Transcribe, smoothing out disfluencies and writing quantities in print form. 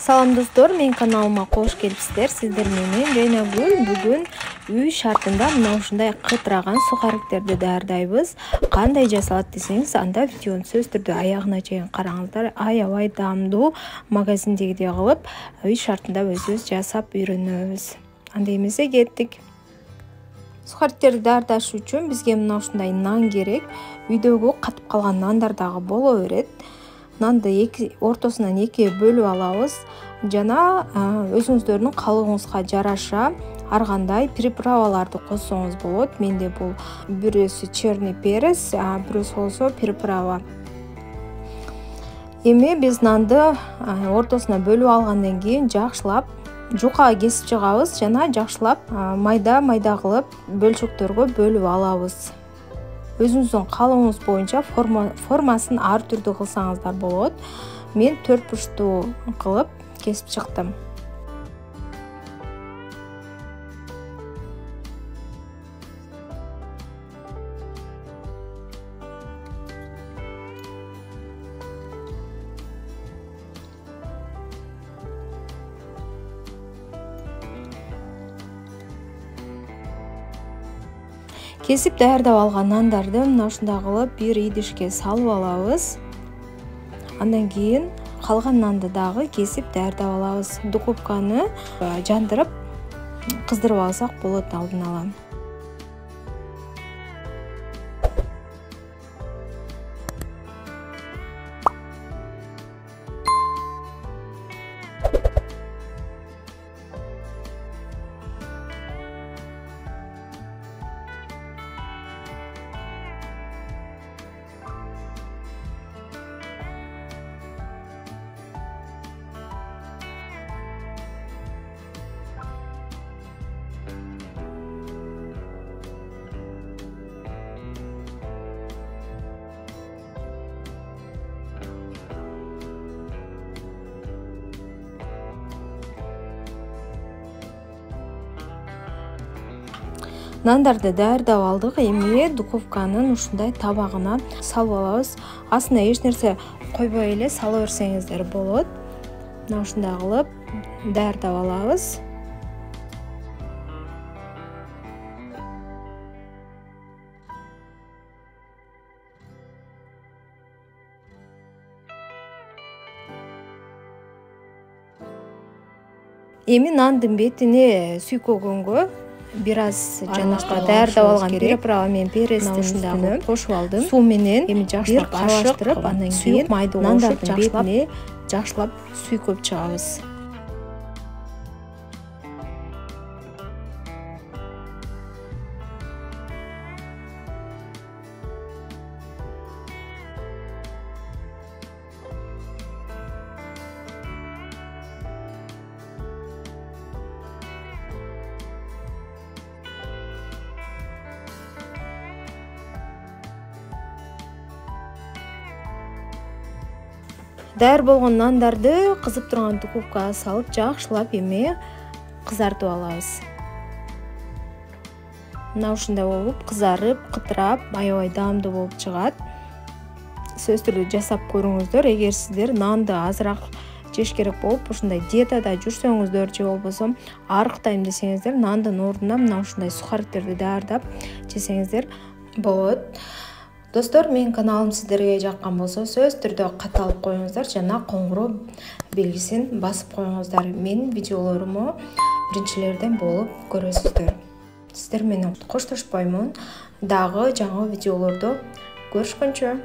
Салам достор, мен каналыма кош келипсиздер. Сиздер менен Жайнагүл бүгүн үй шартында мына ушундай кытыраган сухариктерди даярдайбыз. Кандай жасалат десеңиз, анда видеону сөз түрдө аягына чейин караңыздар. Аябай даамдуу, магазиндегидей кылып үй шартында өзүбүз жасап үйрөнөбүз. Анда эмесе кеттик. Сухариктерди даярдаш үчүн бизге мына ушундай нан керек. Үйдөгү катып калган нандар дагы боло берет. Нанды ортосунан экиге бөлүп алабыз. Жана өзүңүздөрдүн калыбыңызга жараша ар кандай приправаларды коссоңуз болот. Менде бул бирөөсү черный перец, бирөөсү болсо приправа. Эми биз нанды ортосуна бөлүп алгандан кийин жакшылап жукага кесип чыгабыз жана жакшылап майда кылып бөлчөктөргө бөлүп алабыз. Өзүңүздүн калыбыңыз боюнча формасын ар түрдүү кылсаңыздар болот. Мен 4 бурчтуу кылып кесип чыктым. Кесип даярдап алган нандарды мына ушундай кылып бир идишке салып алабыз. Андан кийин калган нанды дагы кесип даярдап алабыз. Духовканы жандырып кыздырып алсак болот алдын ала. Нандарды даярдап алдык. Эми духовканын ушундай табагына салып алабыз. Астына эч нерсе койбой эле сала берсеңиздер болот. Мына ушундай кылып даярдап алабыз. Эми нандын бетине сүйкөгөнгө бир аз жанакы даярдап алган приправа менен перецти ушундай кошуп алдым. Суу менен эми жакшылап аралаштырып, андан кийин майды нандардын бетине жакшылап сүйкөп чыгабыз. Даяр болгон нандарды кызып турган духовкага салып жакшылап эми кызартып алабыз. Мына ушундай болуп кызарып, кытырап, аябай даамдуу болуп чыгат. Сөз түрдүү жасап көрүңүздөр. Эгер сиздер нанды азыраак жеш керек болуп, ушундай диетада жүрсөңүздөр же болбосо арыктайм десеңиздер, нандын ордуна мына ушундай сухариктерди даярдап жесеңиздер болот. Достор, менин каналым сиздерге жаккан болсо, сөз түрдө катталып коюңуздар жана коңгуроо белгисин басып коюңуздар. Менин видеолоруму биринчилерден болуп көрөсүздөр. Сиздер менен коштошпоймун. Дагы жаңы видеолордо көрүшкөнчө.